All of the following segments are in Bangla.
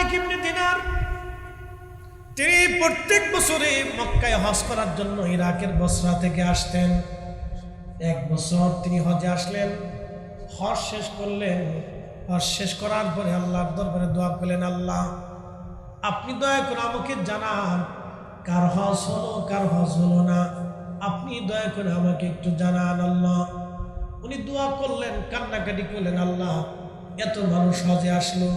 মালিক ইবনে দিনার তিনি প্রত্যেক বছরে মক্কায় হজ করার জন্য ইরাকের বসরা থেকে আসতেন। এক বছর তিনি হজে আসলেন, হজ শেষ করলেন। হজ শেষ করার পরে আল্লাহর দরবারে দোয়া করলেন, আল্লাহ আপনি দয়া করে আমাকে জানান কার হজ হলো কার হজ হলো না, আপনি দয়া করে আমাকে একটু জানান আল্লাহ। উনি দোয়া করলেন, কান্নাকাটি করলেন, আল্লাহ এত মানুষ হজে আসলো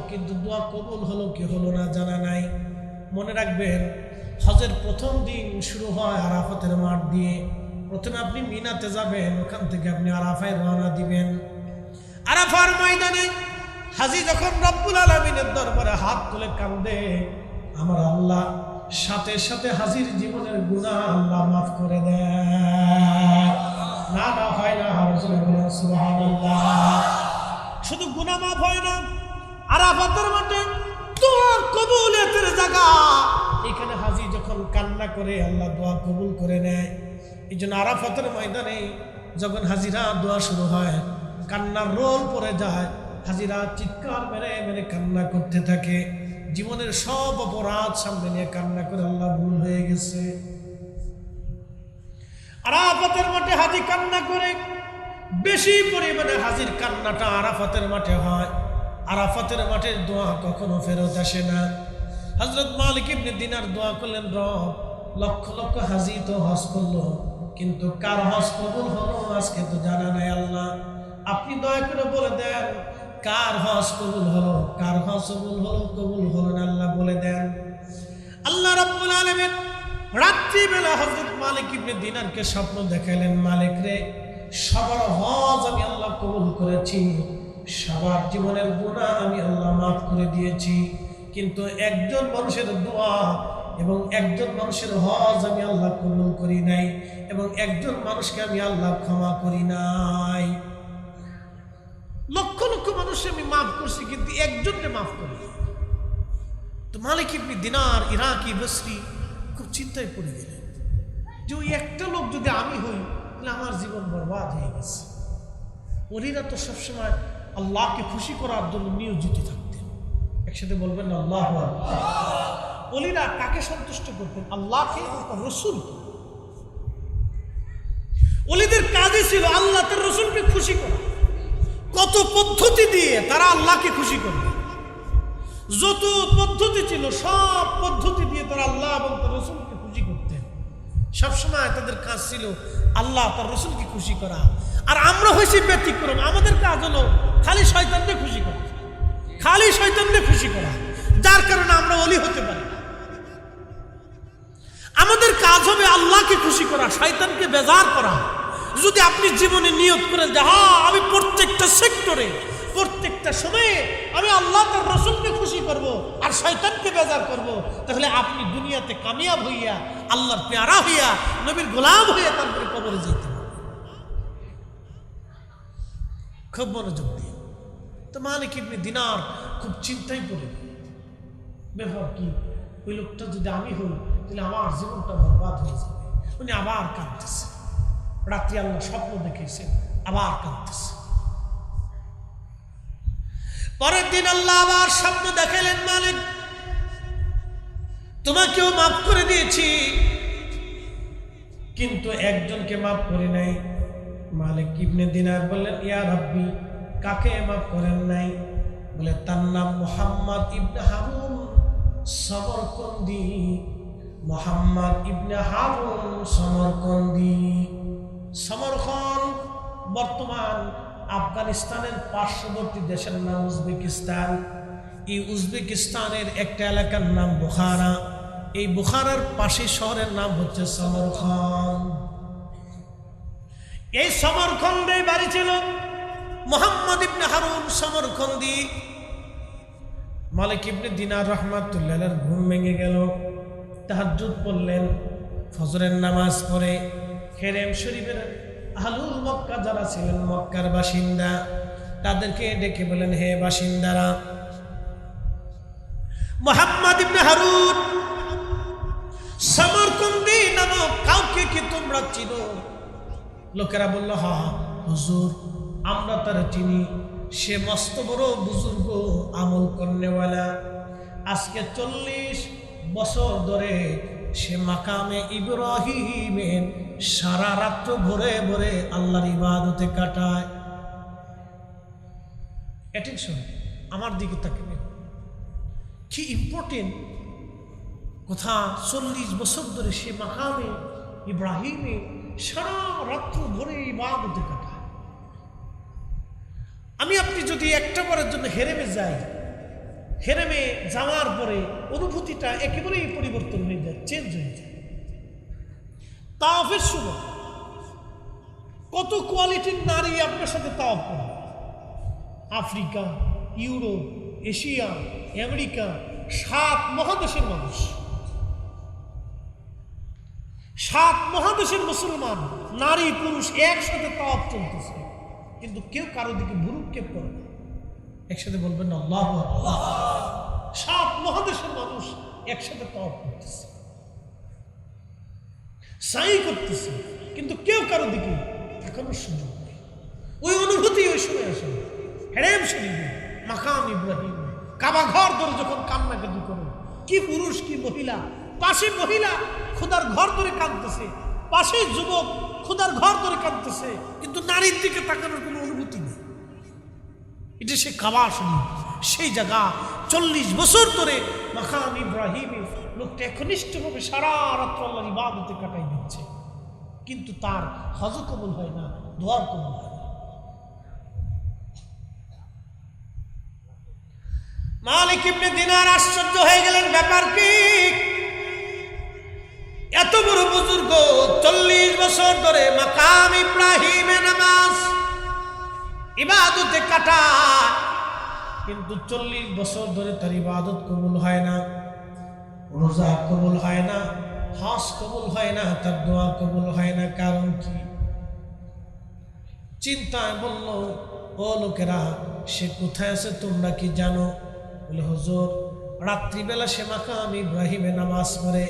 কিন্তু দোয়া কবুল হলো কি হলো না জানা নাই। মনে রাখবেন, হজের প্রথম দিন শুরু হয় আরাফাতের মাঠ দিয়ে। প্রথমে আপনি মিনাতে যাবেন, ওখান থেকে আপনি আরাফায় রওনা দিবেন। আরাফার ময়দানে হাজী যখন রব্বুল আলামিনের দরবারে হাত তুলে কাঁদে, আমার আল্লাহ সাথে সাথে হাজীর জীবনের গুনাহ আল্লাহ মাফ করে দেয়। না হয় না, সুবহানাল্লাহ। শুধু গুনাহ মাফ হয় না, আরাফাতের মাঠে দোয়া কবুলিয়তের জায়গা। এখানে হাজী যখন কান্না করে আল্লাহ দোয়া কবুল করে নেয়। এই জন্য আরাফাতের ময়দানে যখন হাজিরা দোয়া শুরু হয়, কান্নার রোল পড়ে যায়, হাজিরা চিৎকার মেরে মেরে কান্না করতে থাকে। জীবনের সব অপরাধ সামনে নিয়ে কান্না করে, আল্লাহ ভুল হয়ে গেছে। আরাফাতের মাঠে হাজী কান্না করে, বেশি পরিমাণে হাজির কান্নাটা আরাফাতের মাঠে হয়। আরাফাতের মাঠের দোয়া কখনো ফেরত আসে না। হযরত মালিক ইবনে দিনার দোয়া করলেন, রব লক্ষ লক্ষ হাজী তো হজ করলো, কিন্তু কার হজ কবুল হলো আজকে তো জানা নাই। আল্লাহ আপনি দয়া করে বলে দেন কার হজ কবুল হলো, কার হজ কবুল হলো না, আল্লাহ বলে দেন। আল্লাহ রাব্বুল আলামিন রাত্রিবেলা হযরত মালিক ইবনে দিনারকে স্বপ্ন দেখাইলেন, মালিক রে সবার হজ আমি আল্লাহ কবুল করেছি, সবার জীবনের গুনাহ আমি আল্লাহ মাফ করে দিয়েছি, কিন্তু একজন মানুষের দোয়া এবং একজন মানুষের হজ আমি আল্লাহ কবুল করি নাই, এবং একজন মানুষকে আমি আল্লাহ ক্ষমা করি নাই। লক্ষ লক্ষ মানুষকে আমি মাফ করছি, কিন্তু একজনকে মাফ করি। তো মালিক ইবনে দিনার ইরাকি বসরি খুব চিন্তায় পড়ে গেলেন যে ওই একটা লোক যদি আমি হই তাহলে আমার জীবন বরবাদ হয়ে গেছে। ওলিরা তো সবসময় আল্লাহকে খুশি করার জন্য নিয়োজিত থাকতেন। একসাথে বলবেন না আল্লাহু আকবার। ওলিরা কাকে সন্তুষ্ট করতেন? আল্লাহকে, রসুলকে। ওলিদের কাজই ছিল আল্লাহ তার রসুলকে খুশি করা। কত পদ্ধতি দিয়ে তারা আল্লাহকে খুশি করবে, যত পদ্ধতি ছিল সব পদ্ধতি দিয়ে তারা আল্লাহ এবং তার রসুলকে খুশি করতেন। সবসময় তাদের কাজ ছিল আল্লাহ তার রসুলকে খুশি করা। আর আমরা হয়েছি ব্যতিক্রম, আমাদের কাজ হলো খালি শয়তানকে খুশি করা, খালি শয়তানকে খুশি করা, যার কারণে আমরা ওলি হতে পারি। আমাদের কাজ হবে আল্লাহকে খুশি করা, শয়তানকে বেজার করা। যদি আপনি জীবনে নিয়ত করেন যে হ্যাঁ আমি প্রত্যেকটা সেক্টরে প্রত্যেকটা সময়ে আমি আল্লাহ তার রসুলকে খুশি করব আর শয়তানকে বেজার করব, তাহলে আপনি দুনিয়াতে কামিয়াব হইয়া আল্লাহর পেয়ারা হইয়া নবীর গোলাম হইয়া তারপরে কবরে যেতে হবে। খুব মনোযোগ দিয়ে। তো মালিক ইবনে দিনার খুব চিন্তায় পড়ে, ব্যাপার কি, ওই লোকটা যদি আমি হই তাহলে আমার জীবনটা বরবাদ হয়ে যাবে। উনি আবার কাঁদতেছে। রাত্রি আল্লাহ স্বপ্ন দেখেছেন, আবার কাঁদতেছে। পরের দিন আল্লাহ আবার স্বপ্ন দেখালেন, মালিক তোমাকেও মাফ করে দিয়েছি, কিন্তু একজনকে মাফ করে নাই। মালিক ইবনে দিনার বললেন, ইয়া রাব্বি কাকে মাফ করেন নাই? বলে তার নাম মুহাম্মদ ইবনে হারুন সমরকন্দি। মুহাম্মদ ইবনে হারুন সমরকন্দি। সমরকন্দ বর্তমান আফগানিস্তানের পার্শ্ববর্তী দেশের নাম উজবেকিস্তান। এই উজবেকিস্তানের একটা এলাকার নাম বুখারা। এই বুখারার পাশে শহরের নাম হচ্ছে সমরকন্দ। এই সমরকন্দে বাড়ি ছিল মুহাম্মদ ইবনে হারুন সমরকন্দি। মালিক ইবনে দিনার রাহমাতুল্লাহ আলাইহির ঘুম ভেঙে গেল। তাহাজ্জুদ পড়লেন, ফজরের নামাজ পড়ে হেরেম শরীফের আহলুল মক্কা যারা ছিলেন, মক্কার বাসিন্দা, তাদেরকে ডেকে বলেন, হে বাসিন্দারা, মুহাম্মদ ইবনে হারুন সমরকন্দি নামক কাউকে কি তোমরা চিনো? লোকেরা বলল, হ্যাঁ হুজুর আমরা তার চিনি, সে মস্ত বড় বুজুর্গ, আমল করনেওয়ালা। আজকে 40 বছর ধরে সে মাকামে ইব্রাহিমের সারা রাত্র ভরে ভরে আল্লাহর ইবাদতে কাটায়। অ্যাটেনশন, আমার দিকে তাকাবেন, কি ইম্পর্টেন্ট কথা। 40 বছর ধরে সে মাকামে ইব্রাহিমে সারা রাত্র ভরে ইবাদতে কাটায়। আমি আপনি যদি একটা বারের জন্য হেরেমে যাই, হেরেমে যাওয়ার পরে অনুভূতিটা একেবারেই পরিবর্তন হয়ে যায়, চেঞ্জ হয়ে যায়। তাওয়াফের সময় কত কোয়ালিটির নারী আপনার সাথে তাওয়াফ করে, আফ্রিকা, ইউরোপ, এশিয়া, আমেরিকা, 7 মহাদেশের মানুষ, 7 মহাদেশের মুসলমান নারী পুরুষ একসাথে তাওয়াফ চলতেছে, কিন্তু কেউ কারো দিকে ভুরুক্ষেপ করে না। একসাথে বলবেন না আল্লাহু আকবার। 7 মহাদেশের মানুষ একসাথে তাওয়াফ করতেছে, সাই করতেছে, কিন্তু কেউ কারো দিকে তাকানোর সুযোগ নেই। ওই অনুভূতি ওই সময় আসে হেরেম শরীফে মাকাম ইব্রাহিম কাবা ঘর ধরে যখন কান্নাকাটি করে, কি পুরুষ কি মহিলা, পাশে মহিলা খোদার ঘর ধরে কাঁদতেছে, পাশে যুবক খোদার ঘর ধরে কাঁদতেছে, কিন্তু নারীর দিকে তাকানোর কোনো অনুভূতি নেই। এটা সে কাবা শরীফ, সেই জায়গা 40 বছর ধরে মাকাম ইব্রাহিমে লোকটা একনিষ্ঠভাবে সারা রাত্র আল্লাহর ইবাদতে কাটাই দিচ্ছে, কিন্তু তার হজ কবুল হয় না, দোয়া কবুল হয় না। মালিক ইবনে দিনার আশ্চর্য হয়ে গেলেন, ব্যাপার কি? এত বড় বুজুর্গ 40 বছর ধরে মাকাম ইব্রাহিমে নামাজ ইবাদতে কাটায়, কিন্তু 40 বছর ধরে তার ইবাদত কবুল হয় না, রোজা কবুল হয় না, হজ কবুল হয় না, তার দোয়া কবুল হয় না। কারণ কি? চিন্তায় বলল, ও লোকেরা, সে কোথায় আছে তোমরা কি জানো? বলে, হুজুর, রাত্রিবেলা সে মাকাম ইব্রাহিমে নামাজ পড়ে,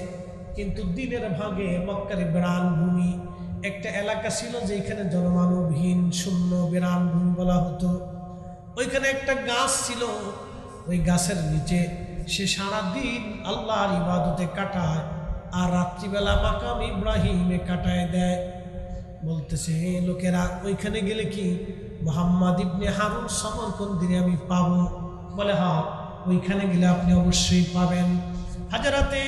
কিন্তু দিনের ভাগে মক্কার বিরান ভূমি একটা এলাকা ছিল যেখানে জনমানবহীন শূন্য বিরান ভূমি বলা হতো। ওইখানে একটা গাছ ছিল, ওই গাছের নিচে সে সারাদিন আল্লাহর ইবাদতে কাটায়, আর রাত্রিবেলা মাকাম ইব্রাহিমে কাটায় দেয়। বলতেছে, হে লোকেরা, ওইখানে গেলে কি মুহাম্মদ ইবনে হারুন সমরকন্দিরে আমি পাবো? বলে, হ্যাঁ, ওইখানে গেলে আপনি অবশ্যই পাবেন। হাজরাতে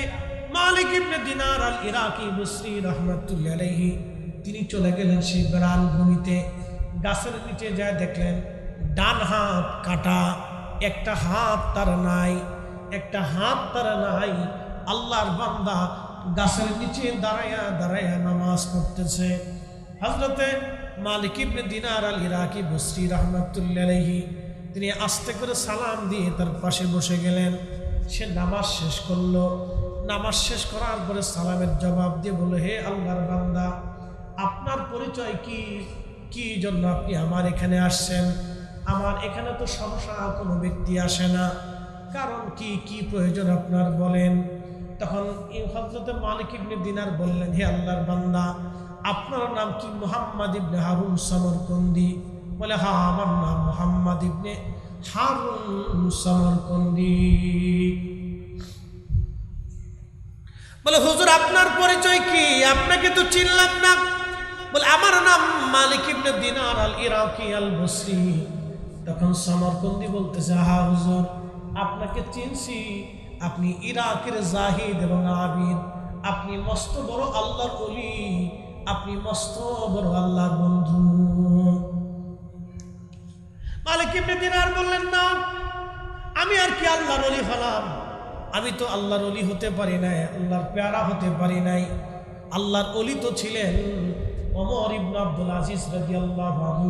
মালিক ইবনে দিনার আল ইরাকি বসরি রাহমাতুল্লাহি আলাইহি তিনি চলে গেলেন সেই বিরান ভূমিতে। গাছের নিচে যায় দেখলেন ডান হাত কাটা, একটা হাত তার নাই, একটা হাত তার নাই। আল্লাহর বান্দা গাছের নিচে দাঁড়ায়া দাঁড়ায়া নামাজ পড়তেছে। হযরতে মালিক ইবনে দিনার আল ইরাকি বসরি রাহমাতুল্লাহি আলাইহি তিনি আস্তে করে সালাম দিয়ে তার পাশে বসে গেলেন। সে নামাজ শেষ করলো। নামাজ শেষ করার পরে সালামের জবাব দিয়ে বলল, হে আল্লাহর বান্দা, আপনার পরিচয় কি? কি জন্য আপনি আমার এখানে আসছেন? আমার এখানে তো সমস্যা কোনো ব্যক্তি আসে না, কারণ কি? কি প্রয়োজন আপনার বলেন? তখন হযরতে মালিক ইবনে দিনার বললেন, হে আল্লাহর বান্দা, আপনার নাম কি মুহাম্মদ ইবনে হারুন সমরকন্দি? বলে, হ্যাঁ, আমার নাম মুহাম্মদ ইবনে হারুন সমরকন্দি। বলে, হুজুর, আপনার পরিচয় কি? আপনাকে তো চিনলাম না। বলে, আমার নাম মালিক ইবনে দিনার আল ইরাকি আল বসরি। তখন সমরকন্দি বলতেছে, হ্যাঁ হুজুর, আপনাকে চিনছি, আপনি ইরাকের জাহিদ এবং আবিদ, আপনি মস্ত বড় আল্লাহর ওলি, আপনি মস্ত বড় আল্লাহর বন্ধু। মালিক ইবনে দিনার বললেন, না, আমি আর কি আল্লাহর ওলি হলাম? আমি তো আল্লাহর ওলি হতে পারি নাই, আল্লাহর পেয়ারা হতে পারি নাই। আল্লাহর ওলি তো ছিলেন ওমর ইবনে আব্দুল আজিজ রাদিয়াল্লাহু আনহু,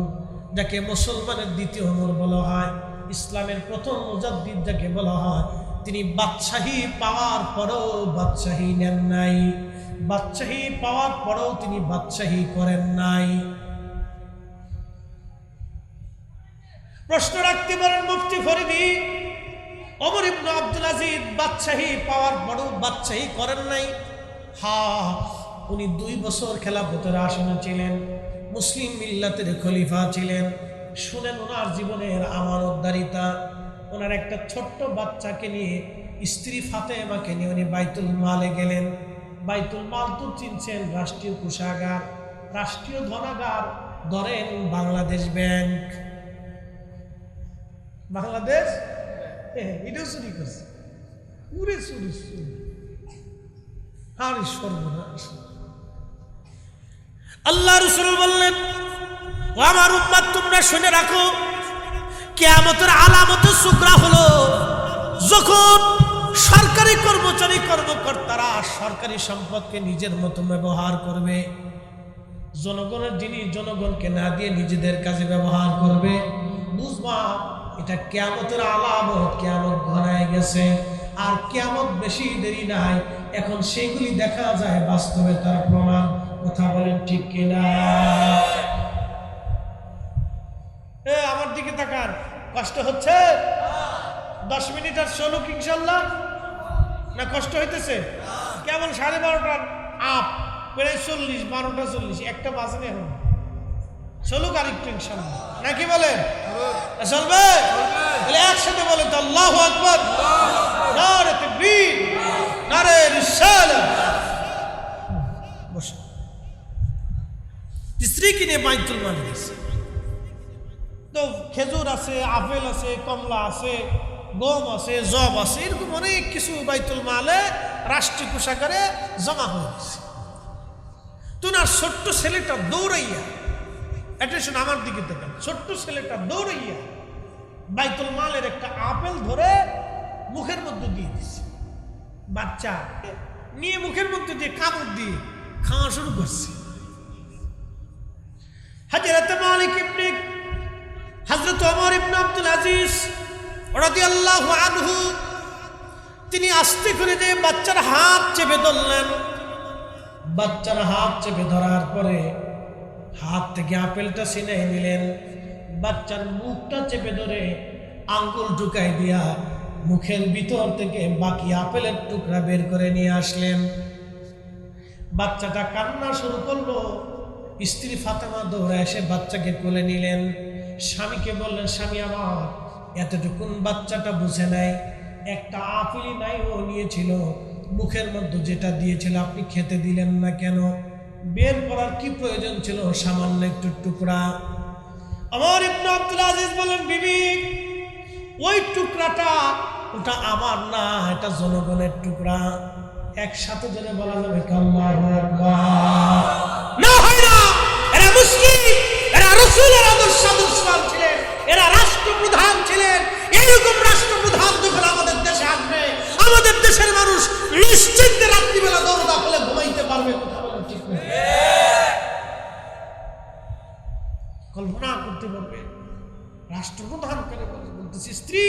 যাকে মুসলমানের দ্বিতীয় ওমর বলা হয়, ইসলামের প্রথম মুজাদ্দিদ যাকে বলা হয়। তিনি বাদশাহী পাওয়ার পরেও বাদশাহী নেন নাই, বাদশাহী পাওয়ার পরেও তিনি বাদশাহী করেন নাই। প্রশ্ন রাখতে পারেন মুফতি ফরিদি, ওমর ইবনে আব্দুল আজিজ বাদশাহী পাওয়ার পরেও বাদশাহী করেন নাই? হ্যাঁ, উনি 2 বছর খেলাফতের আসনে ছিলেন, মুসলিম মিল্লাতের খলিফা ছিলেন। শুনেন ওনার জীবনের আমানতদারিতা। ওনার একটা ছোট্ট বাচ্চাকে নিয়ে, স্ত্রী ফাতেমাকে নিয়ে উনি বাইতুল মালে গেলেন। বাইতুল মাল তো চিনছেন, রাষ্ট্রীয় কোষাগার, রাষ্ট্রীয় ধনাগার। ধরেন বাংলাদেশ ব্যাংক, বাংলাদেশ এটাও চুরি করছে, পুরে চুরি চুরি। আর সর্বনাশ। আল্লাহ রাসূল বললেন, ও আমার উম্মত, তোমরা শুনে রাখো, কিয়ামতের আলামতের সুগরা হলো যখন সরকারি কর্মচারী কর্মকর্তারা সরকারি সম্পদকে নিজের মতো ব্যবহার করবে, জনগণের জিনিস জনগণকে না দিয়ে নিজেদের কাজে ব্যবহার করবে, বুঝবা এটা কিয়ামতের আলামত। কিয়ামত ঘনায় গেছে, আর কিয়ামত বেশি দেরি নাই। এখন সেগুলি দেখা যায়, বাস্তবে তার প্রমাণ। কথা বলেন ঠিক কিনা? আমার দিকে তাকান, কষ্ট হচ্ছে? 10 মিনিট আর চলুক ইনশাল্লাহ, না কষ্ট হইতেছে? কেমন 12:30টার আপ, প্রায় 40, 12টা 40, একটা বাজে না এখন। চলুক আর একটু ইনশাল্লাহ, নাকি বলেন? চলবে? তাহলে একসাথে বলে তো আল্লাহু আকবার, নারে তাকবীর, নারে রিসালাত। বসো। স্ত্রীকে নিয়ে বাইতুল মাল গেছে, তো খেজুর আছে, আপেল আছে, কমলা আছে, গম আছে, জব আছে, এরকম অনেক কিছু বাইতুল মালে রাষ্ট্রীয় কোষাগারে জমা হয়ে গেছে। তো না ছোট্ট ছেলেটা দৌড়াইয়া, অ্যাটেনশন আমার দিকে দেখেন, ছোট্ট ছেলেটা দৌড়াইয়া বাইতুল মালের একটা আপেল ধরে মুখের মধ্যে দিয়ে দিচ্ছে। বাচ্চা নিয়ে মুখের মধ্যে দিয়ে কামড় দিয়ে খাওয়া শুরু করছে। হযরত মালিক ইবনে হযরত ওমর ইবনে আব্দুল আজিজ রাদিয়াল্লাহু আনহু তিনি আস্তে করে যে বাচ্চার হাত চেপে ধরলেন। বাচ্চার হাত চেপে ধরার পরে হাত থেকে আপেলটা ছিনিয়ে নিলেন। বাচ্চার মুখটা চেপে ধরে আঙ্গুল ঢুকাই দিয়া মুখের ভিতর থেকে বাকি আপেলের টুকরা বের করে নিয়ে আসলেন। বাচ্চাটা কান্না শুরু করলো। স্ত্রী ফাতেমা দৌড়ে এসে বাচ্চাকে কোলে নিলেন। স্বামীকে বললেন, স্বামী আমার, এতটুকুন বাচ্চাটা বুঝে নাই, একটা আপেলই নাই ও নিয়েছিল, মুখের মধ্যে যেটা দিয়েছিল আপনি খেতে দিলেন না কেন? বের করার কি প্রয়োজন ছিল? সামান্য একটু টুকরা। ওমর ইবনে আব্দুল আজিজ বলেন, বিবি, ওই টুকরাটা ওটা আমার না, এটা জনগণের টুকরা। একসাথে জেনে বলা যাবে আল্লাহু আকবার। না হয় না, এরা মুসলিম, এরা রাসূলের আদর্শবান ছিলেন, এরা রাষ্ট্রপ্রধান ছিলেন। এরকম রাষ্ট্রপ্রধান যখন আমাদের দেশে আসবে, আমাদের দেশের মানুষ নিশ্চিন্তে রাত্রিবেলা দরজা খুলে ঘুমাইতে পারবে। কথা বলেন ঠিক না? কল্পনা করতে পারবে রাষ্ট্রপ্রধান করে বলতেছি, স্ত্রী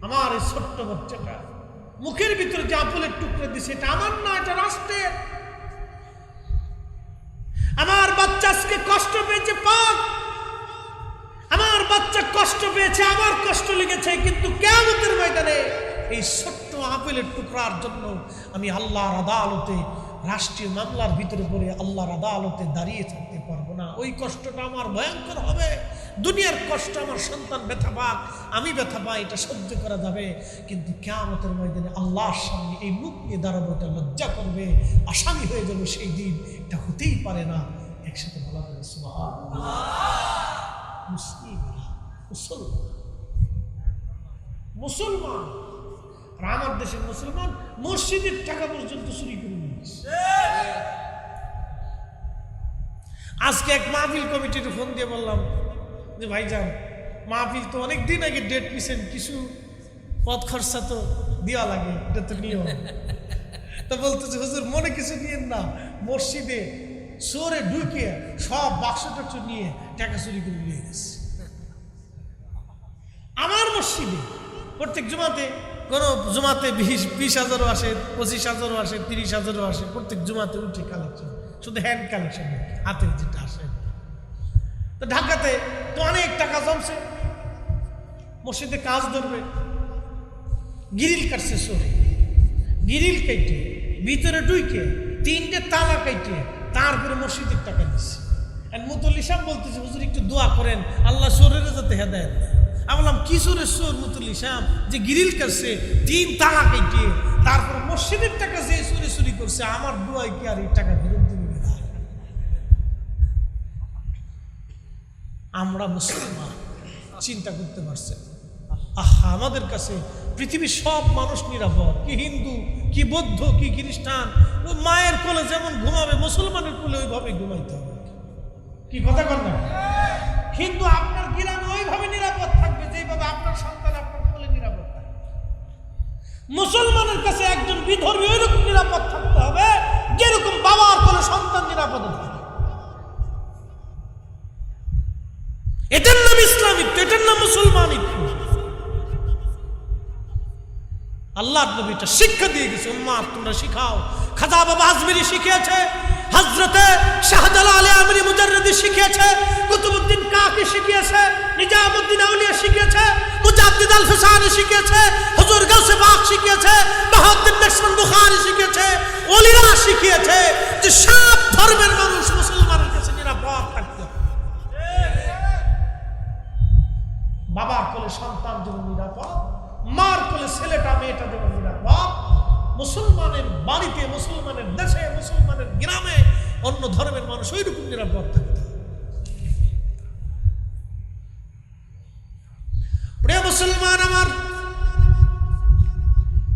আমার এই ছোট্ট বাচ্চাটা মুখের ভিতরে যে আপেলের টুকরে দিছে, এটা আমার না, এটা রাষ্ট্রের। আমার বাচ্চা আজকে কষ্ট পেয়েছে, পাক, আমার বাচ্চা কষ্ট পেয়েছে, আমার কষ্ট লেগেছে, কিন্তু কিয়ামতের ময়দানে এই ছোট্ট আপেলের টুকরার জন্য আমি আল্লাহর আদালতে, রাষ্ট্রীয় মামলার ভিতরে পড়ে আল্লাহর আদালতে দাঁড়িয়ে থাকতে পারবো না। ওই কষ্টটা আমার ভয়ঙ্কর হবে। দুনিয়ার কষ্ট আমার সন্তান ব্যথা পাক, আমি ব্যথা পাই, এটা সহ্য করা যাবে, কিন্তু কিয়ামতের ময়দানে আল্লাহর সামনে এই মুখ নিয়ে দাঁড়াবো, এটা লজ্জা করবে, আসামি হয়ে যাবে সেই দিন। এটা হতেই পারে না। একসাথে বলা যাবে সুবহানাল্লাহ। মুসলিম, মুসলমান, আর আমার দেশের মুসলমান মসজিদের টাকা পর্যন্ত চুরি করে নিয়েছে। আজকে এক মাহফিল কমিটির ফোন দিয়ে বললাম যে ভাইজান, মাহফিল তো অনেক দিন আগে ডেট পিছেন, কিছু পথ খরচা তো দেওয়া লাগে, এটা তো নিয়ম। তা বলতেছে, হুজুর মনে কিছু নিয়েন না, মসজিদে চোরে ঢুকে সব বাক্স টাক্স নিয়ে টাকা চুরি করে নিয়ে গেছে। আমার মসজিদে প্রত্যেক জুমাতে, কোনো জুমাতে 20,000ও আসে, 25,000ও আসে, 30,000ও আসে, প্রত্যেক জুমাতে উঠে কালেকশন, শুধু হ্যান্ড কালেকশন, হাতে যেটা আসে। তো ঢাকাতে তো অনেক টাকা জমছে, মসজিদে কাজ ধরবে, গিরিল কাটছে চোরে, গিরিল কেটে ভিতরে ঢুকে 3টে তালা কেটে তারপরে মসজিদের টাকা দিচ্ছে। আর মুতল্লি সাহেব বলতেছে, হুজুর একটু দোয়া করেন আল্লাহ চোরের যাতে হেদায়েত দেয়। আমি বললাম কিশোরের চোর মতুল ইসলাম যে গিরিল করছে 3 তালা কেটে, তারপর মসজিদের টাকা যে চুরি করছে, আমার দোয়ায় কি আর এই টাকা ফেরত দিবে না? আমরা মুসলমান, চিন্তা করতে পারছেন? আহা, আমাদের কাছে পৃথিবীর সব মানুষ নিরাপদ, কি হিন্দু, কি বৌদ্ধ, কি খ্রিস্টান। ও মায়ের কোলে যেমন ঘুমাবে, মুসলমানের কোলে ওইভাবে ঘুমাইতে হবে। কি কথা কর না? কিন্তু আপনার গ্রামে ওইভাবে নিরাপদ থাকবে যেভাবে আপনার সন্তান আপনার কোলে নিরাপদ থাকবে। মুসলমানের কাছে একজন বিধর্মী ওইরকম নিরাপদ থাকতে হবে যেরকম বাবার কোলে সন্তান নিরাপদ থাকে। এটার নাম ইসলামিত্ব, এটার নাম মুসলমানিত্ব। আল্লাহ নবীটা শিক্ষা দিয়ে গেছে, উম্মাহ তোমরা শিখাও। খাজা বাবা আজমিরি শিখিয়েছে, হযরতে শাহজালাল আমরি মুজাররদি শিখিয়েছে, কুতুবউদ্দিন কাকি শিখিয়েছে, নিজামউদ্দিন আউলিয়া শিখিয়েছে, মুজাদ্দিদ আল ফিসানি শিখিয়েছে, হুজুর গাউসে পাক শিখিয়েছে, বাহাউদ্দিন নকশবন্দ বুখারী শিখিয়েছে, ওলিরা শিখিয়েছে যে সব ধর্মের মানুষ মুসলমানের কাছে নিরাপদ থাকতে হবে। বাবার কোলে সন্তান যেমন নিরাপদ, মার কোলে ছেলেটা মেয়েটা যেমন নিরাপদ, মুসলমানের বাড়িতে, মুসলমানের দেশে, মুসলমানের গ্রামে অন্য ধর্মের মানুষ ওই রকম নিরাপদ থাকতে। প্রিয় মুসলমান আমার,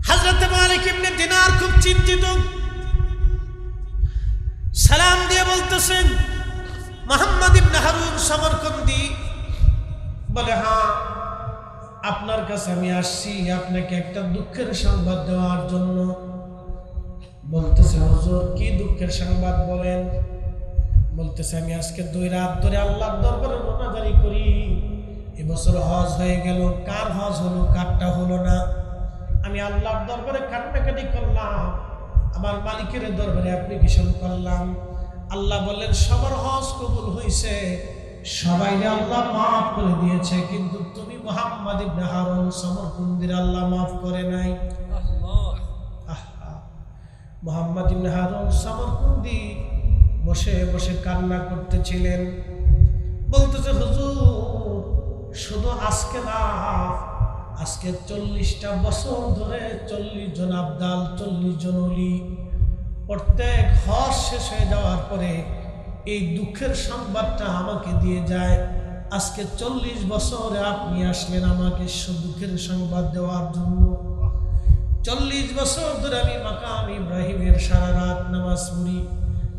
হযরত মালিক ইবনে দিনার খুব চিন্তিত, সালাম দিয়ে বলতেছেন, মুহাম্মদ ইবনে হারুন সমরকন্দি বলে, হ্যাঁ আপনার কাছে আমি আসছি আপনাকে একটা দুঃখের সংবাদ দেওয়ার জন্য। বলতেছে, হুজুর কি দুঃখের সংবাদ বলেন? বলতেছে, আমি আজকে 2 রাত ধরে আল্লাহর দরবারে মোনাজারি করি। এবছর হজ হয়ে গেল, কার হজ হলো কারটা হলো না। আমি আল্লাহর দরবারে কান্নাকাটি করলাম, আমার মালিকের দরবারে অ্যাপ্লিকেশন করলাম। আল্লাহ বললেন সবার হজ কবুল হয়েছে, সবাইকে আল্লাহ মাফ করে দিয়েছে, কিন্তু তুমি মুহাম্মদ ইবনে হারুন সমরকন্দির আল্লাহ মাফ করে নাই। মুহাম্মদ ইবনে হারুন সমরকন্দি বসে বসে কান্না করতেছিলেন। বলতেছে, হুজুর শুধু আজকে না, আজকে 40টা বছর ধরে 40 জন আবদাল, 40 জন ওলি, প্রত্যেক হজ শেষ হয়ে যাওয়ার পরে এই দুঃখের সংবাদটা আমাকে দিয়ে যায়। আজকে 40 বছরে আপনি আসলেন আমাকে দুঃখের সংবাদ দেওয়ার জন্য। 40 বছর ধরে আমি মাকাম ইব্রাহিমের সারা রাত নামাজ পড়ি,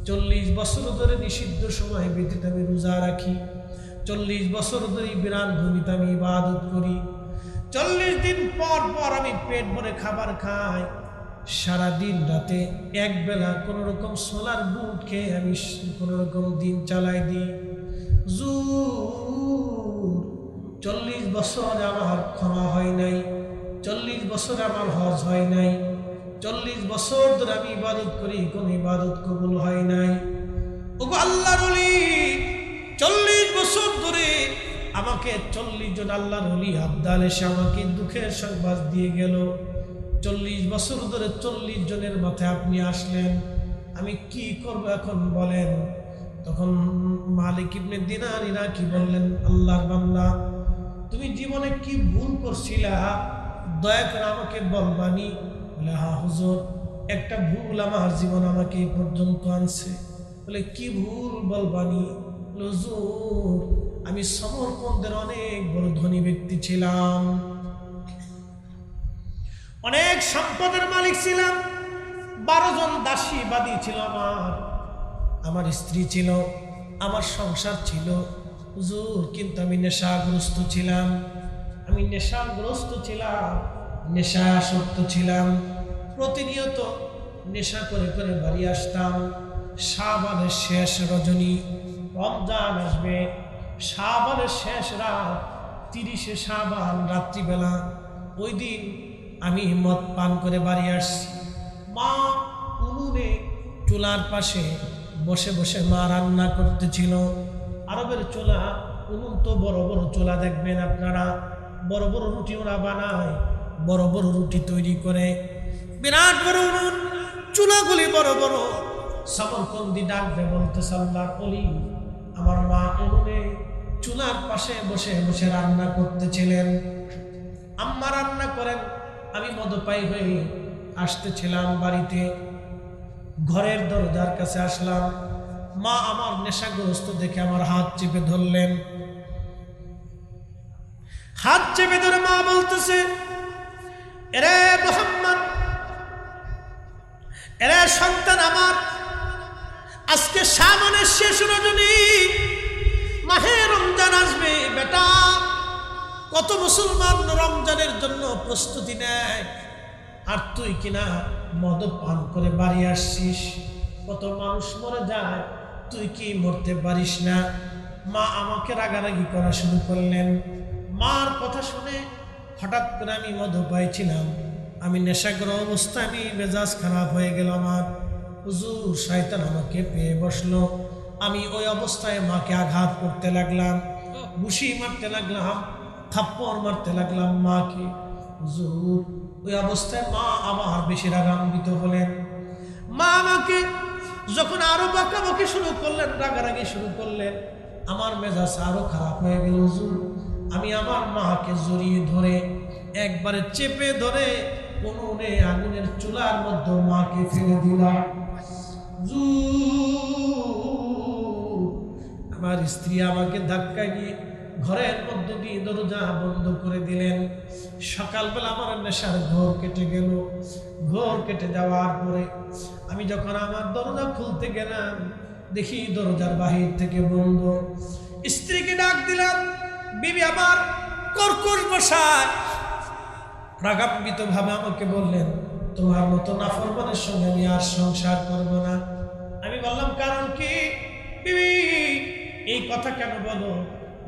40 বছর ধরে নিষিদ্ধ সময় ব্যতীত আমি রোজা রাখি, 40 বছর ধরে বিরান ভূমিতে আমি ইবাদত করি, 40 দিন পর পর আমি পেট ভরে খাবার খাই, সারা দিন রাতে এক বেলা কোন রকম সোলার বুট খেয়ে আমি কোন রকম দিন চালাই দিই। 40 বছর আমার ক্ষমা হয় নাই, 40 বছর আমার হজ হয় নাই, 40 বছর ধরে আমি ইবাদত করি, কোন ইবাদত কবুল হয় নাই। ওগো আল্লাহর ওলি, 40 বছর ধরে আমাকে 40 জন আল্লাহর ওলি আবদাল এসে আমাকে দুঃখের সংবাদ দিয়ে গেল। 40 বছর ধরে 40 জনের মাথায় আপনি আসলেন, আমি কি করব এখন বলেন? তখন মালিক ইবনে দিনার ইরাকি বললেন, আল্লাহর বান্দা তুমি জীবনে কি ভুল করছিলা, দয়া করে আমাকে বলবানি? বলে, হ্যাঁ হুজুর, একটা ভুল আমার জীবন আমাকে এই পর্যন্ত আনছে। বলে, কি ভুল বলবানি? হুজুর, আমি সমরকন্দের অনেক বড় ধনী ব্যক্তি ছিলাম, অনেক সম্পদের মালিক ছিলাম, 12 জন দাসী বাদী ছিল আমার স্ত্রী ছিল, আমার সংসার ছিল হুজুর, কিন্তু আমি নেশাগ্রস্ত ছিলাম, নেশাসক্ত ছিলাম, প্রতিনিয়ত নেশা করে করে বাড়ি আসতাম। শাবানের শেষ রজনী, রমজান আসবে, শাবানের শেষ রাত, 30শে শাবান রাত্রিবেলা, ওই দিন আমি মদ পান করে বাড়ি আসছি। মা উনুনে চুলার পাশে বসে বসে মা রান্না করতেছিল। আরবের চুলা, উনুন তো বড় বড় চুলা দেখবেন আপনারা, বড় বড় রুটি ওরা বানায়, বড় বড় রুটি তৈরি করে, বিরাট বড় উনুন, চুলাগুলি বড় বড়। সমরকন্দি ডাকবে, বলতেছে, আল্লাহর ওলি, আমার মা উনুনে চুলার পাশে বসে বসে রান্না করতেছিলেন। আম্মা রান্না করেন, আমি মদপায়ী হয়ে আসতেছিলাম বাড়িতে। ঘরের দরজার কাছে আসলাম, মা আমার নেশাগ্রস্ত দেখে আমার হাত চেপে ধরলেন। হাত চেপে ধরে মা বলতেছে, এরে মোহাম্মদ, এরে সন্তান আমার, আজকে সামনের শেষ রজনী, মাহে রমজান আসবে বেটা। কত মুসলমান রমজানের জন্য প্রস্তুতি নেয়, আর তুই কিনা মদ পান করে বাড়ি আসছিস। কত মানুষ মরে যায়, তুই কি মরতে পারিস না? মা আমাকে রাগারাগি করা শুরু করলেন। মার কথা শুনে হঠাৎ করে আমি মদ পাইছিলাম, আমি নেশাগ্রহ অবস্থায়, আমি মেজাজ খারাপ হয়ে গেল আমার। হুজুর, শয়তান আমাকে পেয়ে বসলো। আমি ওই অবস্থায় মাকে আঘাত করতে লাগলাম, ঘুষি মারতে লাগলাম, থাপ্পড় মারতে লাগলাম মাকে। হুজুর, ওই অবস্থায় মা আমার বেশি রাগান্বিত হলেন। মা আমাকে যখন আরো বকাবকি শুরু করলেন, রাগারাগি শুরু করলেন, আমার মেজাজ আরো খারাপ হয়ে গেল। হুজুর, আমি আমার মাকে জড়িয়ে ধরে একবারে চেপে ধরে উনুনে আগুনের চুলার মধ্যে মাকে ফেলে দিলাম। আমার স্ত্রী আমাকে ধাক্কা দিয়ে ঘরের মধ্যে দিয়ে দরজা বন্ধ করে দিলেন। সকালবেলা আমার নেশার ঘোর কেটে গেল। ঘোর কেটে যাওয়ার পরে আমি যখন আমার দরজা খুলতে গেলাম, দেখি দরজার বাহির থেকে বন্ধ। স্ত্রীকে ডাক দিলাম, বিবি আমার কর্কশ ভাষায় রাগান্বিত ভাবে আমাকে বললেন, তোমার মতো নাফরমানের সঙ্গে আমি আর সংসার করব না। আমি বললাম, কারণ কি বিবি, এই কথা কেন বলো?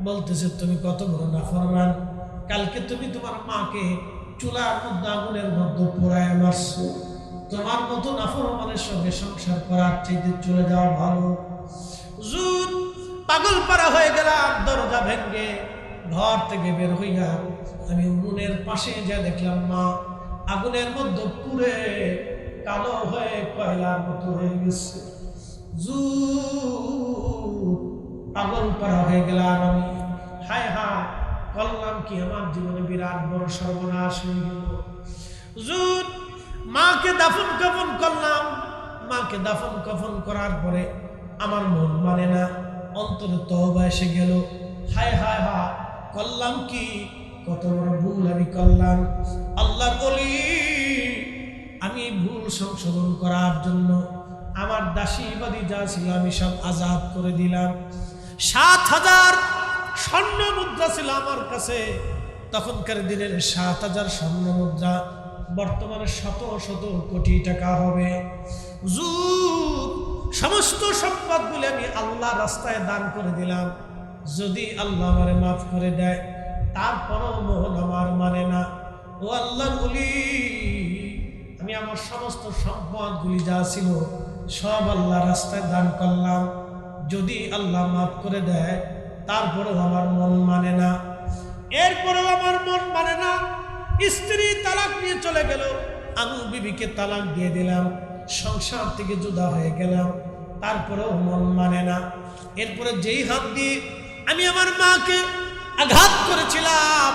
বলতেছে, তুমি কত বড় নাফরমান, কালকে তুমি তোমার মাকে চুলার মধ্যে আগুনের মধ্যে পোড়ায় মারছো। তোমার মতো নাফরমানের সঙ্গে সংসার করার চাইতে চলে যাওয়া ভালো। হুজুর, পাগল পারা হয়ে গেলাম। দরজা ভেঙে ঘর থেকে বের হইয়া আমি উনুনের পাশে যা দেখলাম মা আগুনের মধ্যে পুড়ে কালো হয়ে কয়লার মতো হয়ে গেছে। পাগল পারা হয়ে গেলাম আমি। হায় হায়, করলাম কি? আমার জীবনে বিরাট বড় সর্বনাশ হয়ে গেল। হুজুর, মাকে দাফন কাফন করলাম। মাকে দাফন কাফন করার পরে আমার মন মানে না, অন্তরে তওবা এসে গেল। হায় হায় হায়, করলাম কি? কত বড় ভুল আমি করলাম। আল্লাহর ওলি, আমি ভুল সংশোধন করার জন্য আমার দাসীবাদী যা ছিল আমি সব আজাদ করে দিলাম। ৭,০০০ স্বর্ণ মুদ্রা ছিল আমার কাছে। তখনকার দিনের ৭,০০০ স্বর্ণ মুদ্রা বর্তমানে শত শত কোটি টাকা হবে। সমস্ত সম্পদগুলি আমি আল্লাহ রাস্তায় দান করে দিলাম। যদি আল্লাহ আমারে মাফ করে দেয়, তারপরও মন আমার মানে না। ও আল্লাহর ওলি, আমি আমার সমস্ত সম্পদগুলি যা ছিল সব আল্লাহ রাস্তায় দান করলাম। যদি আল্লাহ মাফ করে দেয়, তারপরেও আমার মন মানে না। এরপরেও আমার মন মানে না। স্ত্রী তালাক নিয়ে চলে গেল, আমি বিবিকে তালাক দিয়ে দিলাম, সংসার থেকে জুদা হয়ে গেলাম, তারপরেও মন মানে না। এরপরে যেই হাত দিয়ে আমি আমার মাকে আঘাত করেছিলাম,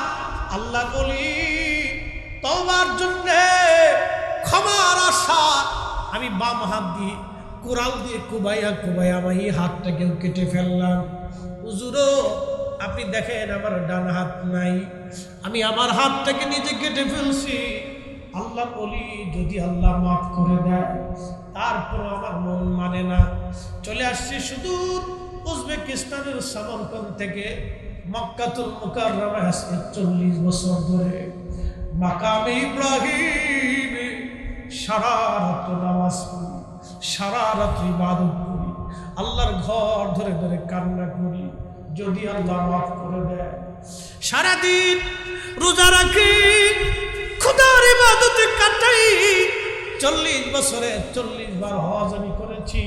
আল্লাহ বলি তওবার জন্য ক্ষমার আশা আমি বাম হাত দিয়ে কোরাল দিয়ে কুবাইয়া কুবাইয়া আমার এই হাতটাকেও কেটে ফেললাম। হুজুরও, আপনি দেখেন আমার ডান হাত নাই, আমি আমার হাতটাকে নিজে কেটে ফেলছি। আল্লাহ বলি যদি আল্লাহ মাফ করে দেয়, তারপর আমার মন মানে না। চলে আসছি সুদূর উজবেকিস্তানের সামারকান্দ থেকে মক্কাতুল মুকাররমা আসছে 40 বছর ধরে। মাকামে ইব্রাহিম সারা রাত নামাজ পড়ি, সারা রাত ইবাদত করি, আল্লাহর ঘর ধরে ধরে কান্না করি যদি আল্লাহ মাফ করে দেয়। সারাদিন রোজা রাখি, খোদার ইবাদতে কাটাই। 40 বছরে 40 বার হজ আমি করেছি।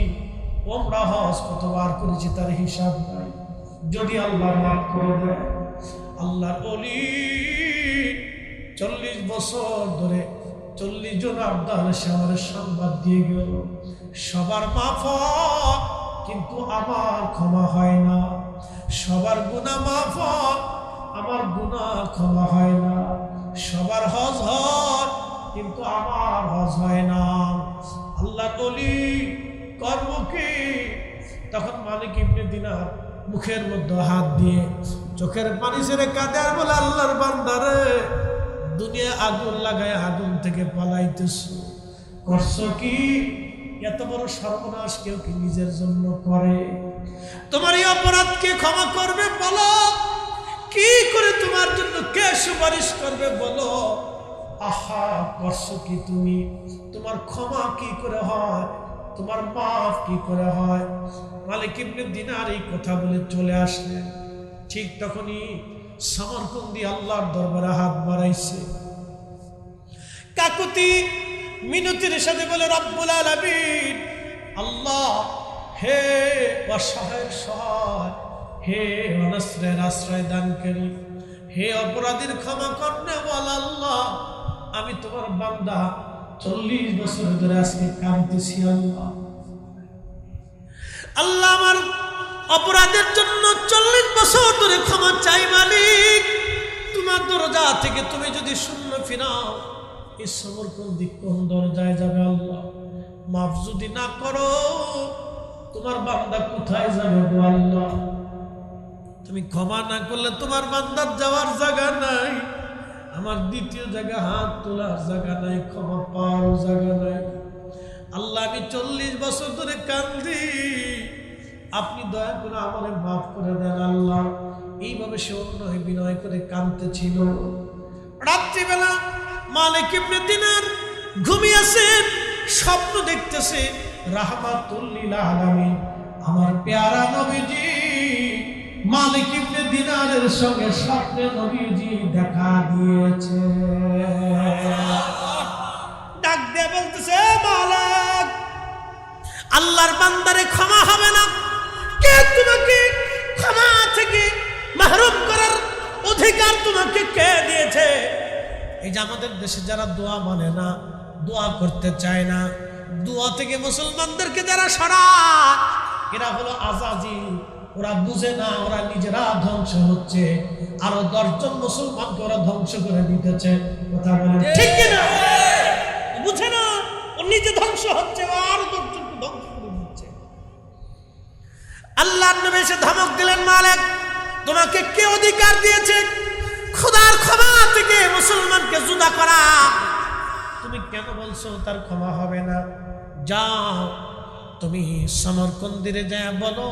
ওমরা হজ কতবার করেছি তার হিসাব নাই। যদি আল্লাহ মাফ করে দেয়, আল্লাহর ওলি 40 বছর ধরে 40 জন আব্দাল শাহরের সংবাদ দিয়ে গেল, সবার মাফ, কিন্তু আমার ক্ষমা হয় না। সবার গুনাহ মাফ হয়, আমার গুনাহ ক্ষমা হয় না। সবার হজ হয়, কিন্তু আমার হজ হয় না। আল্লাহ বলি কর্ম কি? তখন মালিক ইবনে দিনার মুখের মধ্যে হাত দিয়ে চোখের পানি ছেড়ে কাঁদে আর বলে, আল্লাহর বান্দারে, দুনিয়া আগুন লাগায় আগুন থেকে পালাইতেছো, করছো কি? এত বড় সর্বনাশ কেউ কি নিজের জন্য করে? তোমার এই অপরাধকে ক্ষমা করবে বলো? কি করে তোমার জন্য কে সুপারিশ করবে বলো? আহা, করছো কি তুমি? তোমার ক্ষমা কি করে হয়? তোমার মাফ কি করে হয়? মালিক ইবনে দিনার এই কথা বলে চলে আসলেন। ঠিক তখনই সমরকন্দি আল্লাহর দরবারে হাত বাড়াইছে। কাকুতি মিনতির সাথে বলে, রব্বুল আলামিন, আল্লাহ, হে অসহায়ের সহায়, হে অনাশ্রয়ের আশ্রয় দানকারী, হে অপরাধীর ক্ষমা করনে বল। আল্লাহ, আমি তোমার বান্দা 40 বছর ধরে আজকে কাঁদতেছি। আল্লাহ, আল্লাহ, আমার অপরাধের জন্য 40 বছর ধরে ক্ষমা চাই। মালিক, তোমার দরজা থেকে তুমি যদি শূন্য ফিরাও, এই সমরকন্দি কোন দরজায় যাবে? আল্লাহ, মাফ যদি না করো, তোমার বান্দা কোথায় যাবে গো আল্লাহ? তুমি ক্ষমা না করলে তোমার বান্দার যাওয়ার জায়গা নাই, আমার দ্বিতীয় জায়গা হাত তোলার জায়গা নাই, ক্ষমা পাওয়ার জায়গা নাই। আল্লাহ, আমি 40 বছর ধরে কান্দি, আপনি দয়া করে আমারে মাফ করে দেন আল্লাহ। এইভাবে সে অন্যয় বিনয় করে কাঁদতেছিল। রাত্রিবেলা মালিক ইবনে দিনার ঘুমিয়েছেন, স্বপ্ন দেখতেছে রাহমাতুল লিল আলামিন আমার পেয়ারা নবীজি মালিক ইবনে দিনারের সঙ্গে স্বপ্নে নবীজি দেখা দিয়েছে। ডাক দিয়ে বলতেছে, মালিক, আল্লাহর বান্দারে ক্ষমা হবে না? কে তোমাকে ক্ষমা থেকে মাহরুম করার অধিকার তোমাকে কে দিয়েছে? এই যে আমাদের দেশে যারা দোয়া মানে না, দোয়া করতে চায় না, দোয়া থেকে মুসলমানদেরকে যারা সরায়, এরা হলো আজাজিল। ওরা বুঝে না, ওরা নিজেরা ধ্বংস হচ্ছে, আরো 10 জন মুসলমানকে ওরা ধ্বংস করে দিতেছে। কথা বলে ঠিক কিনা? বুঝে না, ও নিজে ধ্বংস হচ্ছে, আরো 10 জনকে ধ্বংস করে দিচ্ছে। আল্লাহর নবী এসে ধমক দিলেন, মালিক, তোমাকে কে অধিকার দিয়েছে খোদার ক্ষমা থেকে মুসলমানকে জুদা করা? তুমি কেন বলছো তার ক্ষমা হবে না? যাও, তুমি সমরকন্দিরে যায় বলো,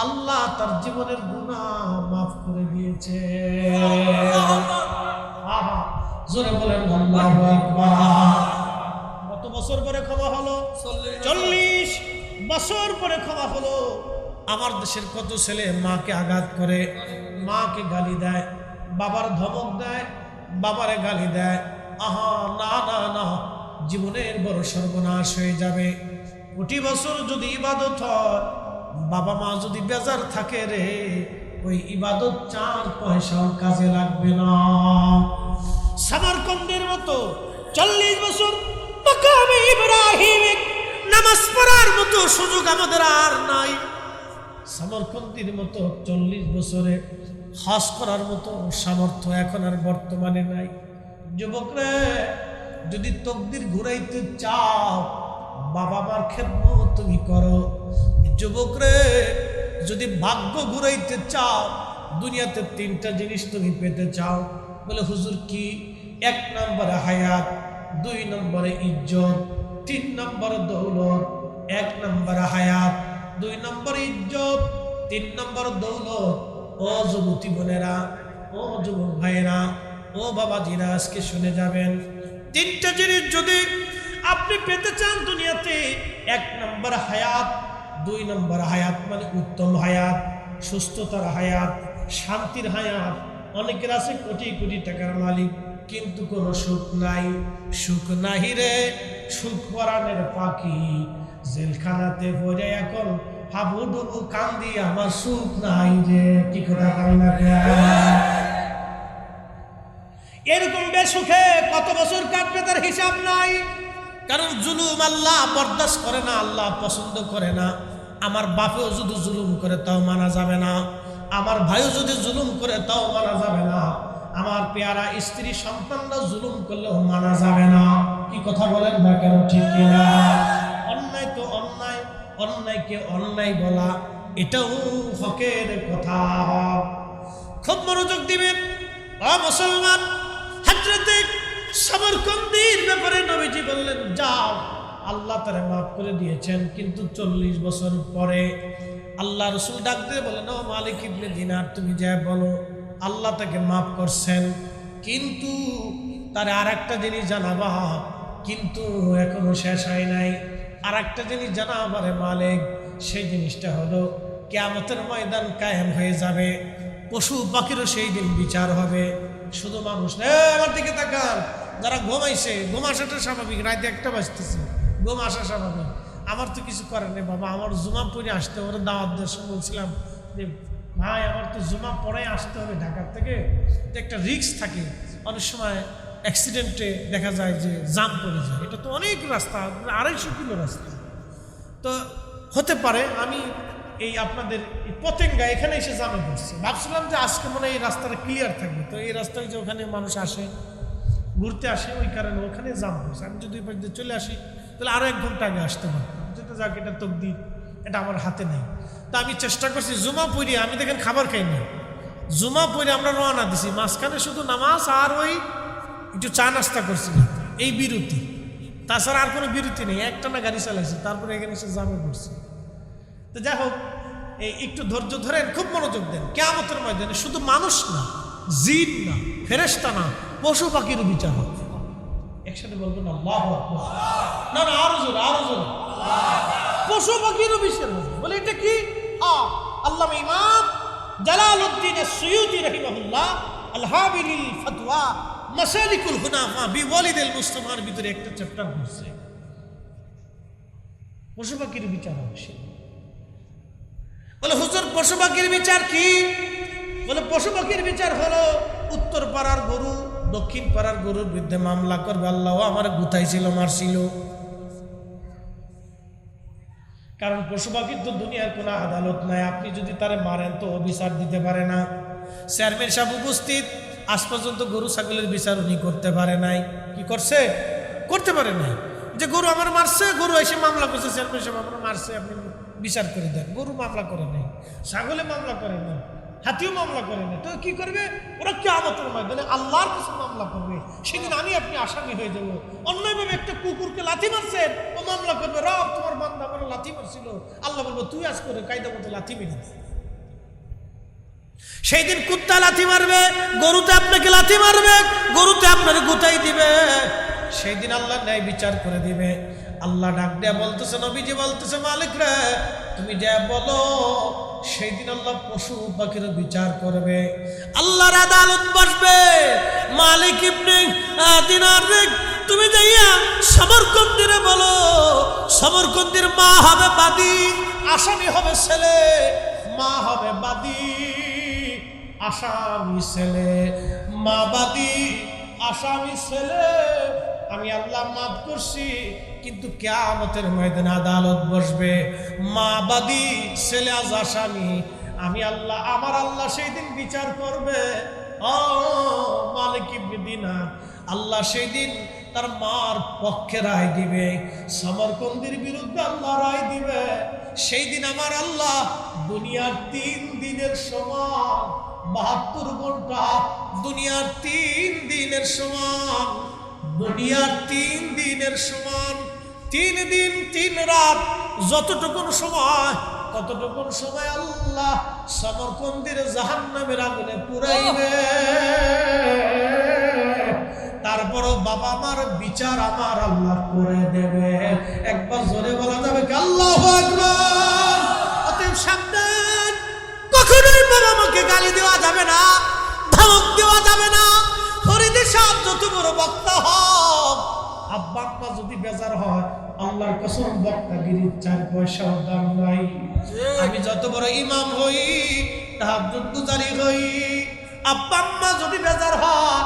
আল্লাহ তার জীবনের গুনাহ মাফ করে দিয়েছে। জোরে বলেন আল্লাহু আকবার। কত বছর পরে ক্ষমা হলো? 40 বছর পরে ক্ষমা হলো। আমার দেশের কত ছেলে মাকে আঘাত করে, মাকে গালি দেয়, বাবার ধমক দেয়, বাবারে গালি দেয়। আহা, না না না, জীবনের বড় সর্বনাশ হয়ে যাবে। 20 বছর যদি ইবাদত হয়, বাবা মা যদি বেজার থাকে রে, ওই ইবাদত 4 পয়সাও কাজে লাগবে না। সমরকন্দের মতো 40 বছর মাকামে ইব্রাহিমে নামাজ পড়ার মতো সুযোগ আমাদের আর নাই। সমরকন্দির মতো 40 বছরে হজ করার মতো সামর্থ্য এখন আর বর্তমানে নাই। যুবকরে, যদি তকদির ঘুরাইতে চাও, বাবা মার খেদমত তুমি করো। যুবকরে, যদি ভাগ্য ঘুরাইতে চাও, দুনিয়াতে 3টা জিনিস তুমি পেতে চাও, বলে হুজুর কি? 1 নম্বরে হায়াত, 2 নম্বরে ইজ্জত, 3 নম্বরে দৌলত। 1 নম্বরে হায়াত, 2 নম্বরে ইজ্জত, 3 নম্বরে দৌলত। ও যুবতী বোনেরা, ও যুবক ভাইয়েরা, ও বাবাজিরা, আজকে শুনে যাবেন, 3টা জিনিস যদি আপনি পেতে চান দুনিয়াতে, 1 নম্বর হায়াত, 2 নম্বর হায়াত মানে উত্তম হায়াত, সুস্থতার হায়াত, শান্তির হায়াত। অনেকের আছে কোটি কোটি টাকার মালিক, কিন্তু কোনো সুখ নাই। সুখ নাহি রে, সুখ পরাণের পাখি, জেলখানাতে পড়ে এখন হাবুডুবু কান্দি, আমার সুখ নাই রে। কি কথা কই না? এরকম বেসুখে কত বছর কাটবে তার হিসাব নাই। কারণ জুলুম আল্লাহ বরদাস্ত করে না, আল্লাহ পছন্দ করে না। আমার বাপেও যদি জুলুম করে তাও মানা যাবে না। আমার ভাইও যদি জুলুম করে তাও মানা যাবে না, আমার পেয়ারা স্ত্রী সন্তানরা জুলুম করলেও মানা যাবে না। কি কথা বলেন না কেন, ঠিক কিনা? অন্যায় তো অন্যায়, অন্যায়কে অন্যায় বলা এটাও হকের কথা। খুব মনোযোগ দিবেন মুসলমান। হযরতে সমরকন্দির ব্যাপারে নবীজি বললেন, যাও, আল্লাহ তারে মাফ করে দিয়েছেন, কিন্তু 40 বছর পরে আল্লাহ রসুল ডাক দিয়ে বলেন, ও মালিক ইবনে দিনার, তুমি যা বলো আল্লাহ তাকে মাফ করছেন, কিন্তু তার আর একটা জিনিস জানাবা, কিন্তু এখনো শেষ হয় নাই। আর একটা জিনিস জানাবারে মালিক, সেই জিনিসটা হলো কিয়ামতের ময়দান কায়েম হয়ে যাবে, পশু পাখিরও সেই দিন বিচার হবে, শুধু মানুষ না। আমার দিকে তাকান, যারা ঘুমাইছে, ঘুম আসাটা স্বাভাবিক, রাতে 1টা বাজতেছে, ঘুম আসা স্বাভাবিক। আমার তো কিছু করার নেই বাবা, আমার জুমা পড়ে আসতে হবে। দাওয়াত দেশে বলছিলাম যে ভাই আমার তো জুমা পড়ে আসতে হবে ঢাকার থেকে, একটা রিস্ক থাকে, অনেক সময় অ্যাক্সিডেন্টে দেখা যায় যে জাম পড়ে যায়, এটা তো অনেক রাস্তা, 250 কিলো রাস্তা, তো হতে পারে আমি এই আপনাদের পতেঙ্গা এখানে এসে জামে পড়ছি, ভাবছিলাম যে আজকে মনে হয় এই রাস্তাটা ক্লিয়ার থাকবে, তো এই রাস্তায় যে ওখানে মানুষ আসে ঘুরতে আসে, ওই কারণে ওখানে জাম পড়ছে। আমি যদি চলে আসি তাহলে আরও 1 ঘন্টা আগে আসতে পারতাম, যেটা যাক, এটা তকদির, এটা আমার হাতে নেই। তা আমি চেষ্টা করছি জুমা পড়ি, আমি দেখেন খাবার খাইনি, জুমা পড়ে আমরা রওনা দিছি, মাঝখানে শুধু নামাজ আর ওই একটু চা নাস্তা করছিলাম, এই বিরতি, তাছাড়া আর কোনো বিরতি নেই, একটানা গাড়ি চালাইছি, তারপরে এখানে এসে জামে পড়ছি। তো যাই হোক, এই একটু ধৈর্য ধরেন, খুব মনোযোগ দেন। কিয়ামতের ময়দানে শুধু মানুষ না, জিন না, ফেরেশতা না, পশু পাখিরও বিচার হবে। একসাথে বলবেন আল্লাহু আকবার। না না, আরো জোরে, আরো জোরে। পশু পাখিরও বিচার হবে। বলে এটা কি? আল্লামা ইমাম জালালউদ্দিন আস-সুয়ুতি রাহিমাহুল্লাহ আল-হাবিলিল ফাতওয়া মাসালিকুল হুনাফা বিওয়ালিদিল মুস্তাফার ভিতরে একটা চ্যাপ্টার পড়ছে, পশু পাখির বিচার হবে। বলে হুজুর পশু পাখির বিচার কি? বলে পশু পাখির বিচার হলো উত্তর পাড়ার গরু দক্ষিণ পাড়ার গরুর বিরুদ্ধে মামলা করবে, আল্লাহ আমার গুতাইছিল, মারছিল। কারণ পশু পাখির তো দুনিয়ার কোনো আদালত নাই, আপনি যদি তারে মারেন তো বিচার দিতে পারে না। চেয়ারম্যান সাহেব উপস্থিত, আজ পর্যন্ত গরু ছাগলের বিচার উনি করতে পারে নাই। কি করছে? করতে পারে নাই। যে গরু আমার মারছে, গরু এসে মামলা করছে, চেয়ারম্যান সাহেব আমার মারছে, আপনি বিচার করে দেন। গরু মামলা করে নাই, ছাগলে মামলা করে নাই, হাতিও মামলা করে না, তো কি করবে ওরা? কিয়ামতের ময়দানে আল্লাহর কাছে মামলা করবে, সেদিন আমি আপনি আসামি হয়ে যাব। অন্যায়ভাবে একটা কুকুরকে লাথি মারছেন, ও মামলা করবে, রব তোমার বান্দা আমার লাথি মারছিল, আল্লাহ বলবো তুই আজ করে কায়দা মতো লাথি মেরে। সেই দিন কুত্তা লাথি মারবে, গরুতে আপনাকে লাথি মারবে, গরুতে আপনার গুতাই দিবে, সেই দিন আল্লাহ ন্যায় বিচার করে দিবে। আল্লাহ ডাক দেয়া বলতেছে, নবীজি বলতেছে, মালিক রে তুমি যা বলো, সেই দিন আল্লাহ পশু পাখির বিচার করবে, আল্লাহর আদালত বসবে। মালিক ইবনে দিনার রে তুমি যাইয়া সমরকন্দিরে বলো, সমরকন্দির মা হবে বাদী, আসামি হবে ছেলে, মা হবে বাদী, আসামি ছেলে, মা বাদী, আসামি ছেলে। আমি আল্লাহ মাফ করছি, কিন্তু কিয়ামতের ময়দানে আদালত বসবে, মা বাদী, ছেলে আজ আসামি। আমি আল্লাহ, আমার আল্লাহ সেই দিন বিচার করবে। ও মালিক ইবনে দিনার, আল্লাহ সেই দিন তার মার পক্ষে রায় দিবে, সমরকন্দির বিরুদ্ধে আল্লাহ রায় দিবে। সেই দিন আমার আল্লাহ দুনিয়ার 3 দিনের সমান, 72 ঘন্টা, দুনিয়ার 3 দিনের সমান, দুনিয়ার 3 দিনের সমান, 3 দিন 3 রাত, যতটুকুন সময় ততটুকুন সময় আল্লাহ সমরকন্দির জাহান্নামের আগুনে পুরাইবে। তারপরও বাবা মার বিচার আমার আল্লাহ করে দেবে। একবার জোরে বলা যাবে কি আল্লাহু আকবার? অতএব সাবধান, কখনোই বাবা মাকে গালি দেওয়া যাবে না, ধমক দেওয়া যাবে না। ফরিদের সাহেব যত বড় বক্তা হোক, আব্বা আম্মা যদি বেজার হয়, আল্লাহর কসম বক্তাগিরির 4 পয়সাও দাম নাই। আমি যত বড় ইমাম হই, তাহাজ্জুদ গুজারি হই, আব্বা আম্মা যদি বেজার হয়,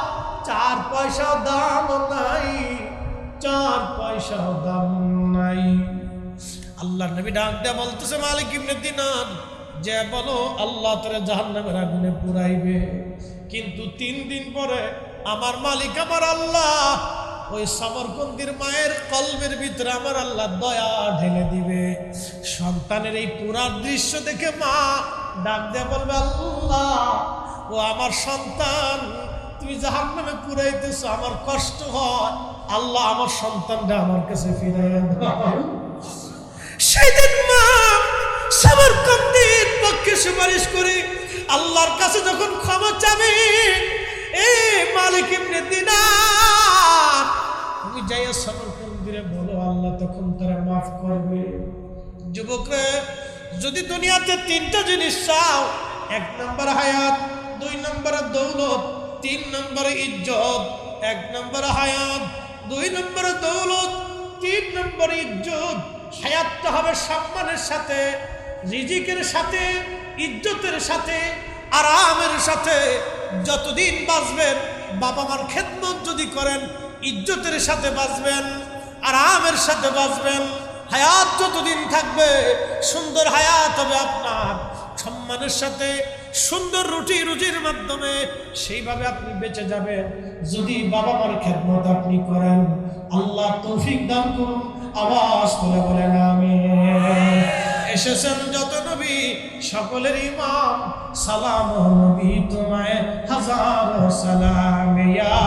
4 পয়সাও দাম নাই, 4 পয়সাও দাম নাই। আল্লাহর নবী ডাক দেয়া বলতেছে, মালিক ইবনে দিনার যে বলো আল্লাহ তোরে জাহান্নামের আগুনে পুরাইবে, কিন্তু 3 দিন পরে আমার মালিক আমার আল্লাহ ওই সমরকন্দির মায়ের কলবের ভিতরে আমার আল্লাহ দয়া ঢেলে দিবে। সন্তানের এই পুরা দৃশ্য দেখে মা ডাক দিয়ে বলবে, আল্লাহ ও আমার সন্তান, তুমি জাহান্নামে পুরাইতেছো, আমার কষ্ট হয়, আল্লাহ আমার সন্তানটা আমার কাছে ফিরাইয়া দাও। সেদিন মা সমরকন্দির পক্ষে সুপারিশ করে আল্লাহর কাছে যখন ক্ষমা চাবে, এ মালিক ইবনে দিনার তুমি যাইয়া সমরকন্দিরে বলো, আল্লাহ তখন তারা মাফ করবে। যুবকরা, যদি দুনিয়াতে 3টা জিনিস চাও, 1 নম্বর হায়াত, 2 নম্বর দৌলত, 3 নম্বর ইজ্জত। 1 নম্বর হায়াত, 2 নম্বর দৌলত, 3 নম্বর ইজ্জত। হায়াতটা হবে সম্মানের সাথে, রিজিকের সাথে, ইজ্জতের সাথে, আরামের সাথে। যতদিন বাঁচবেন বাবা মার খেদমত যদি করেন, ইজ্জতের সাথে বাঁচবেন, আরামের সাথে বাঁচবেন। হায়াত যতদিন থাকবে সুন্দর হায়াত হবে আপনার, সম্মানের সাথে, সুন্দর রুজির মাধ্যমে সেইভাবে আপনি বেঁচে যাবেন। যদি বাবা মার খেদমত আপনি করেন, আল্লাহ তৌফিক দান করুন। আওয়াজ করে বলেন আমিন। এসেছেন যত নবী সকলের ইমাম, সালাম নবী তোমায় হাজার সালাম। ইয়া